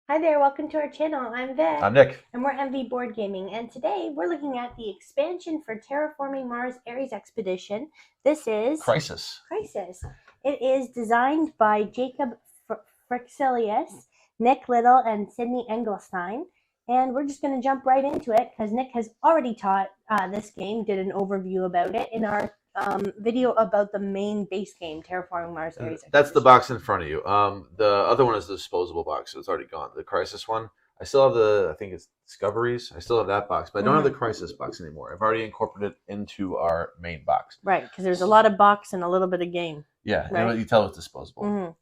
Hi there, welcome to our channel. I'm Vic. I'm Nick. And we're MV Board Gaming. And today we're looking at the expansion for Terraforming Mars Ares Expedition. This is Crisis. Crisis. It is designed by Jacob Frixilius, Nick Little, and Sydney Engelstein. And we're just going to jump right into it because Nick has already taught this game, did an overview about it in our video about the main base game, Terraforming Mars Ares Expedition. That's the box in front of you. The other one is the disposable box, so it's already gone. The Crisis one, I still have I think it's Discoveries. I still have that box, but I don't have the Crisis box anymore. I've already incorporated it into our main box. Right, because there's a lot of box and a little bit of game. Yeah, right? You tell it's disposable.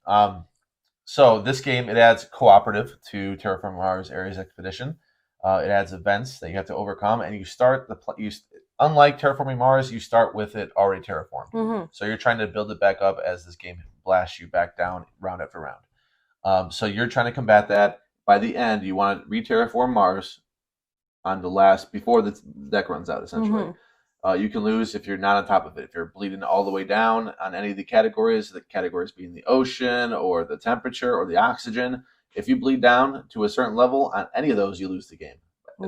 So this game, it adds Cooperative to Terraforming Mars Ares Expedition. It adds events that you have to overcome, and you start unlike Terraforming Mars, you start with it already terraformed. So you're trying to build it back up as this game blasts you back down round after round. So you're trying to combat that. By the end, you want to re-terraform Mars on the last, before the deck runs out, essentially. You can lose if you're not on top of it. If you're bleeding all the way down on any of the categories being the ocean or the temperature or the oxygen, if you bleed down to a certain level on any of those, you lose the game.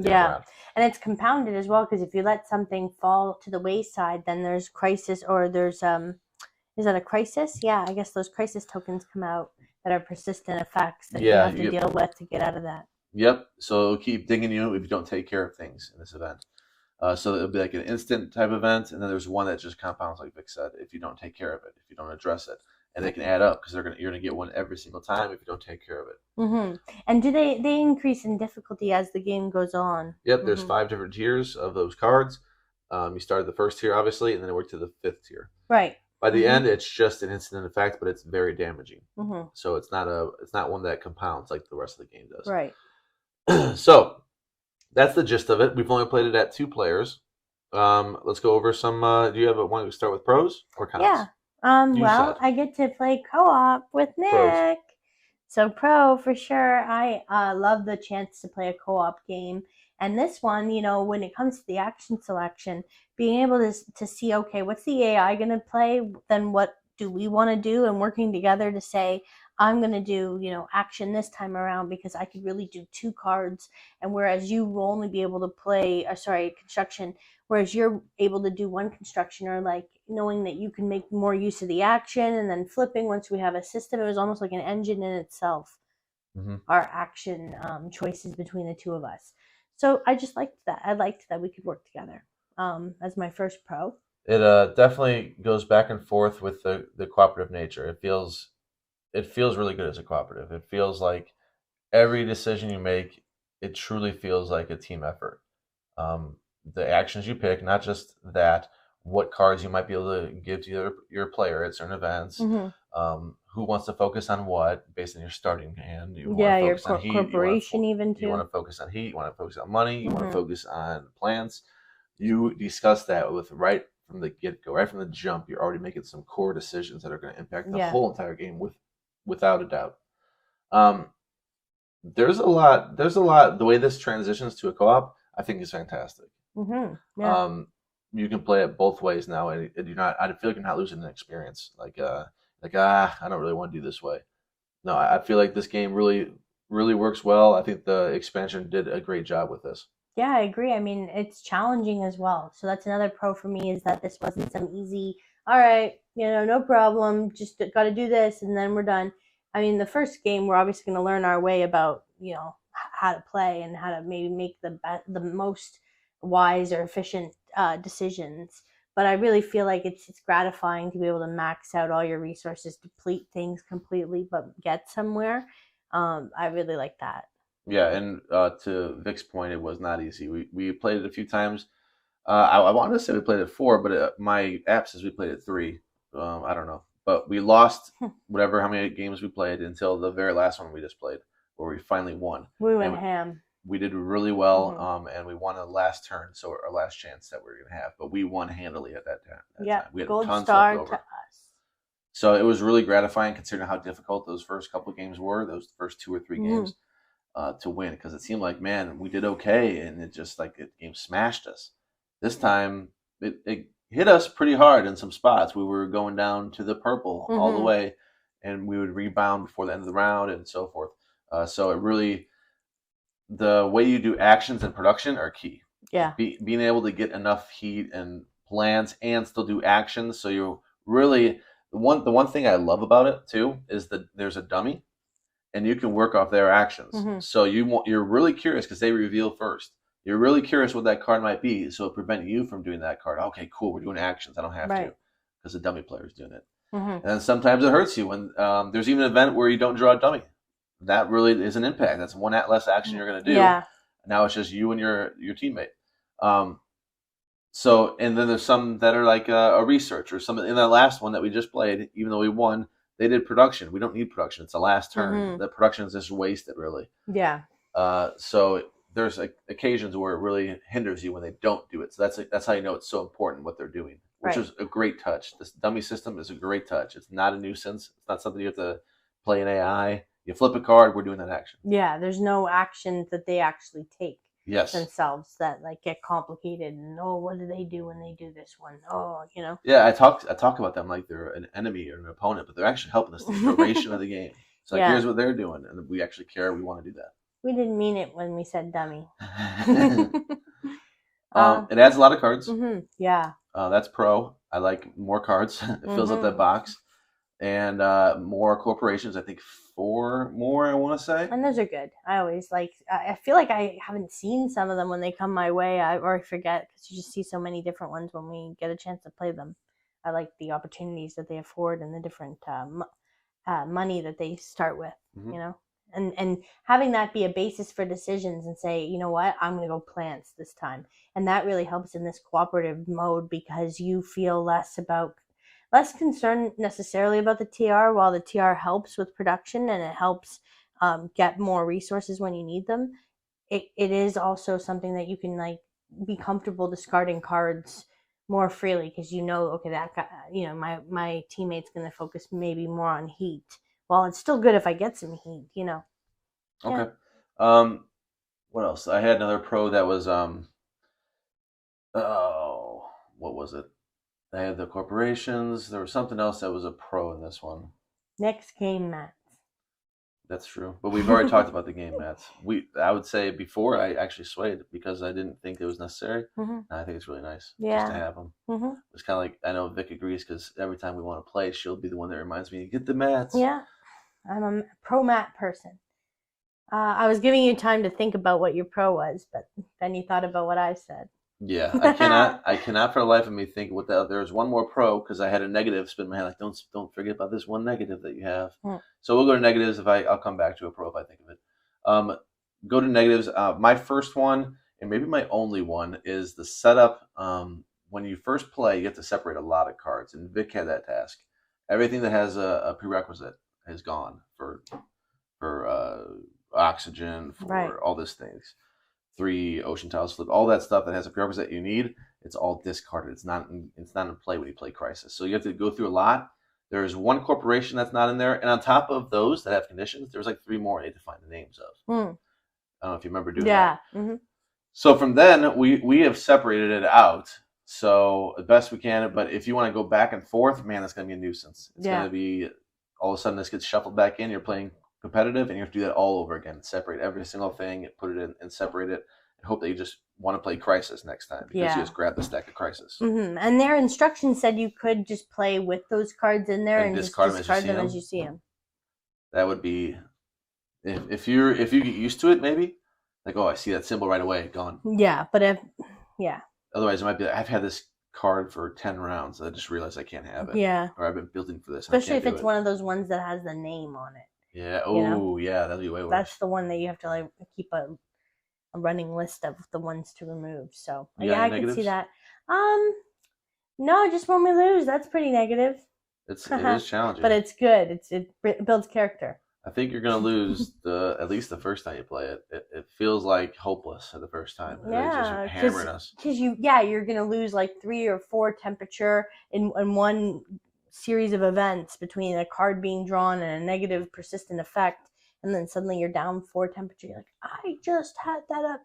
Yeah, and it's compounded as well because if you let something fall to the wayside, then there's crisis, or there's is that a crisis? Yeah, I guess those crisis tokens come out that are persistent effects that you have to deal with to get out of that. Yep. So it'll keep dinging you if you don't take care of things in this event. So it'll be like an instant type event, and then there's one that just compounds, like Vic said, if you don't take care of it, if you don't address it, and they can add up because you're gonna get one every single time if you don't take care of it. And do they increase in difficulty as the game goes on? Yep. There's 5 different tiers of those cards. You start at the first tier, obviously, and then it works to the 5th tier. Right. By the end, it's just an instant effect, but it's very damaging. So it's not one that compounds like the rest of the game does. Right. So that's the gist of it. We've only played it at 2 players. Let's go over some. Do you have one to start with pros or cons? Yeah. Well, I get to play co-op with Nick. Pros. So pro for sure. I love the chance to play a co-op game. And this one, when it comes to the action selection, being able to see, okay, what's the AI going to play? Then what do we want to do? And working together to say, I'm going to do, action this time around because I could really do 2 cards. And whereas you will only be able to play, construction, whereas you're able to do 1 construction, or like knowing that you can make more use of the action and then flipping once we have a system. It was almost like an engine in itself, our action choices between the 2 of us. So I just liked that. I liked that we could work together as my first pro. It definitely goes back and forth with the cooperative nature. It feels really good as a cooperative. It feels like every decision you make, it truly feels like a team effort. The actions you pick, not just that, what cards you might be able to give to your player at certain events, who wants to focus on what based on your starting hand. You want to focus on heat, corporation even too. You want to focus on heat, you want to focus on money, you want to focus on plants. You discuss that with right from the get-go, right from the jump. You're already making some core decisions that are going to impact the whole entire game without a doubt. There's a lot. The way this transitions to a co-op, I think, is fantastic. You can play it both ways now, and you're not. I feel like you're not losing an experience. I don't really want to do this way. No, I feel like this game really, really works well. I think the expansion did a great job with this. Yeah, I agree. I mean, it's challenging as well. So that's another pro for me, is that this wasn't some easy, all right, no problem, just got to do this and then we're done. I mean, the first game, we're obviously going to learn our way about, how to play and how to maybe make the most wise or efficient decisions. But I really feel like it's gratifying to be able to max out all your resources, deplete things completely, but get somewhere. I really like that. Yeah, and to Vic's point, it was not easy. We played it a few times. I wanted to say we played it 4, but my app says we played it 3. I don't know. But we lost how many games we played until the very last one we just played, where we finally won. We went ham. We did really well, and we won the last turn, so our last chance that we were going to have. But we won handily at that time. Yeah, we had gold tons star left over. to us. So it was really gratifying considering how difficult those first couple games were, those first 2 or 3 games. To win, because it seemed like, man, we did okay, and it just the game smashed us. This time it hit us pretty hard in some spots. We were going down to the purple all the way, and we would rebound before the end of the round and so forth. So it really the way you do actions and production are key. Yeah. Being able to get enough heat and plants and still do actions. So you really the one thing I love about it too is that there's a dummy, and you can work off their actions. Mm-hmm. So you're really curious because they reveal first. You're really curious what that card might be, so it prevent you from doing that card. Okay, cool. We're doing actions. I don't have to because the dummy player is doing it. Mm-hmm. And then sometimes it hurts you when there's even an event where you don't draw a dummy. That really is an impact. That's one less action you're going to do. Yeah. Now it's just you and your teammate. So, and then there's some that are like a research or something. In that last one that we just played, even though we won, they did production. We don't need production. It's the last turn. Mm-hmm. The production is just wasted, really. Yeah. So there's occasions where it really hinders you when they don't do it. So that's how you know it's so important what they're doing, which is a great touch. This dummy system is a great touch. It's not a nuisance. It's not something you have to play in AI. You flip a card, we're doing that action. Yeah, there's no actions that they actually take. Yes. Themselves that like get complicated and what do they do when they do this one? Yeah, I talk about them like they're an enemy or an opponent, but they're actually helping us the duration of the game. So like, here's what they're doing, and we actually care. We want to do that. We didn't mean it when we said dummy. It adds a lot of cards. Mm-hmm. Yeah. That's pro. I like more cards. It fills up that box. And more corporations. I think 4 more, I want to say. And those are good. I feel like I haven't seen some of them when they come my way, or I forget because you just see so many different ones when we get a chance to play them. I like the opportunities that they afford and the different money that they start with, and having that be a basis for decisions and say, you know what, I'm going to go plants this time. And that really helps in this cooperative mode because you feel less concerned necessarily about the TR, while the TR helps with production and it helps get more resources when you need them. It is also something that you can like be comfortable discarding cards more freely because okay, that guy, my teammate's going to focus maybe more on heat. Well, it's still good if I get some heat, Okay. What else? I had another pro that was what was it? They had the corporations. There was something else that was a pro in this one. Next game mats. That's true. But we've already talked about the game mats. I would say before I actually swayed because I didn't think it was necessary. Mm-hmm. I think it's really nice just to have them. Mm-hmm. It's kind of like, I know Vic agrees because every time we want to play, she'll be the one that reminds me, get the mats. Yeah. I'm a pro mat person. I was giving you time to think about what your pro was, but then you thought about what I said. Yeah, I cannot for the life of me think what there's one more pro because I had a negative spin in my head. Like, don't forget about this one negative that you have. So we'll go to negatives. I'll come back to a pro if I think of it. Go to negatives. My first one and maybe my only one is the setup. When you first play, you have to separate a lot of cards, and Vic had that task. Everything that has a prerequisite is gone for oxygen, for all these things. 3 ocean tiles flip, all that stuff that has a prerequisite you need, it's all discarded. It's not in play when you play Crisis. So you have to go through a lot. There's 1 corporation that's not in there, and on top of those that have conditions, there's like 3 more I need to find the names of. I don't know if you remember doing that. Mm-hmm. So from then we have separated it out. So the best we can, but if you want to go back and forth, man, that's gonna be a nuisance. It's gonna be all of a sudden this gets shuffled back in. You're playing competitive, and you have to do that all over again. Separate every single thing, put it in, and separate it, and hope that you just want to play Crisis next time because you just grab the stack of Crisis. Mm-hmm. And their instructions said you could just play with those cards in there and just discard them as you see them. That would be if you get used to it, maybe like, oh, I see that symbol right away, gone. Yeah, but otherwise, it might be like, I've had this card for 10 rounds. I just realized I can't have it. Yeah. Or I've been building for this. Especially if it's one of those ones that has the name on it. Yeah. Oh, yeah. That'd be way worse. That's the one that you have to like keep a running list of the ones to remove. So I can see that. No, just when we lose, that's pretty negative. It is challenging, but it's good. It builds character. I think you're gonna lose at least the first time you play it. It feels like hopeless at the first time. Yeah, just hammering us. Because you're gonna lose like 3 or 4 temperature in one series of events between a card being drawn and a negative persistent effect, and then suddenly you're down 4 temperature. You're like, I just had that up.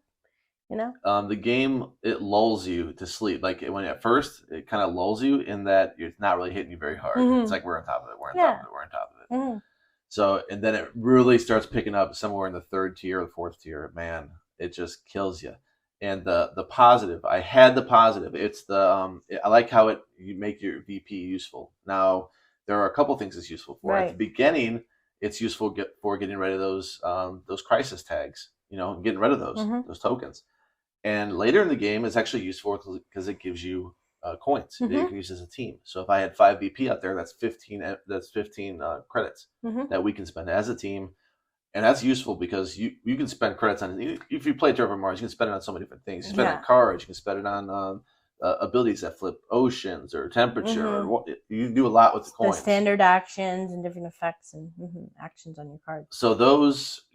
The game, it lulls you to sleep. Like when at first it kind of lulls you in that it's not really hitting you very hard. It's like we're on top of it. We're on top of it. We're on top of it. So, and then it really starts picking up somewhere in the third tier or the fourth tier. Man, it just kills you. And the positive, I had the positive. It's the I like how you make your VP useful. Now, there are a couple things it's useful for. At the beginning, it's useful for getting rid of those crisis tags. You know, getting rid of those tokens. And later in the game, it's actually useful because it gives you coins. You can use as a team. So if I had 5 VP out there, that's 15. That's 15 credits that we can spend as a team, and that's useful because you can spend credits on. If you play Terraforming Mars, you can spend it on so many different things. You spend it on cards. You can spend it on abilities that flip oceans or temperature. Or you do a lot with the coins. The standard actions and different effects and actions on your cards. So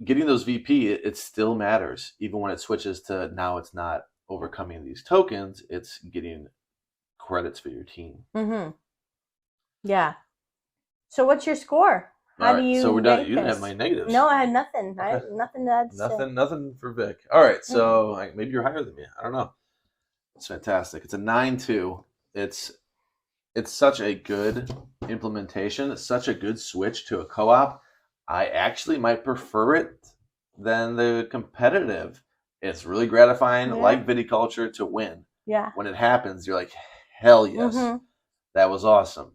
getting those VP, it still matters, even when it switches to now. It's not overcoming these tokens; it's getting credits for your team. Yeah. So what's your score? How do you? So we're done. You didn't have my negatives. No, I had nothing. I had nothing to add. Nothing for Vic. All right. So maybe you're higher than me. I don't know. It's fantastic. It's a 9-2. It's such a good implementation. It's such a good switch to a co-op. I actually might prefer it than the competitive. It's really gratifying, like viticulture, to win. Yeah. When it happens, you're like, hell yes, that was awesome.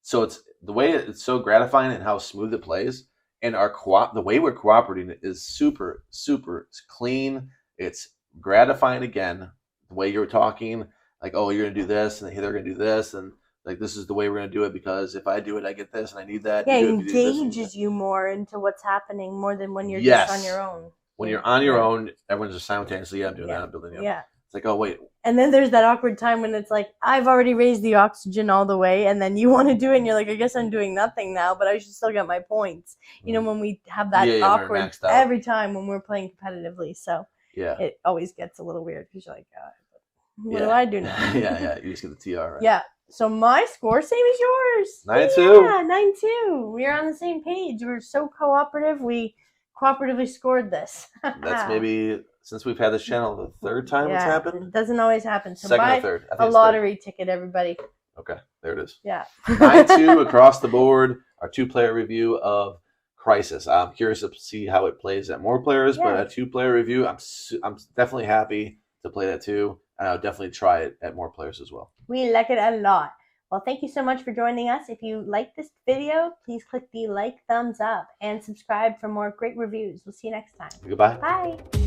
So it's the way it's so gratifying and how smooth it plays, and the way we're cooperating is super, super clean. It's gratifying again. The way you're talking, like, oh, you're gonna do this, and they're gonna do this, and like this is the way we're gonna do it because if I do it, I get this, and I need that. Yeah, it engages you more into what's happening more than when you're just on your own. When you're on your own, everyone's just simultaneously, I'm doing that, I'm building it. Yeah. It's like, oh wait. And then there's that awkward time when it's like, I've already raised the oxygen all the way, and then you want to do it, and you're like, I guess I'm doing nothing now, but I should still get my points. You know, when we have that awkward every time when we're playing competitively. So it always gets a little weird because you're like, what do I do now? You just get the TR, right? Yeah. So my score, same as yours. 9-2. Yeah, 9-2. We're on the same page. We're so cooperative. We cooperatively scored this. That's maybe, since we've had this channel, the third time it's happened? It doesn't always happen. So second buy or third. a lottery ticket, everybody. Okay, there it is. Yeah. 9-2 across the board. Our 2-player review of Crisis. I'm curious to see how it plays at more players, but a 2-player review, I'm definitely happy to play that too. And I'll definitely try it at more players as well. We like it a lot. Well, thank you so much for joining us. If you like this video, please click the like, thumbs up, and subscribe for more great reviews. We'll see you next time. Goodbye. Bye.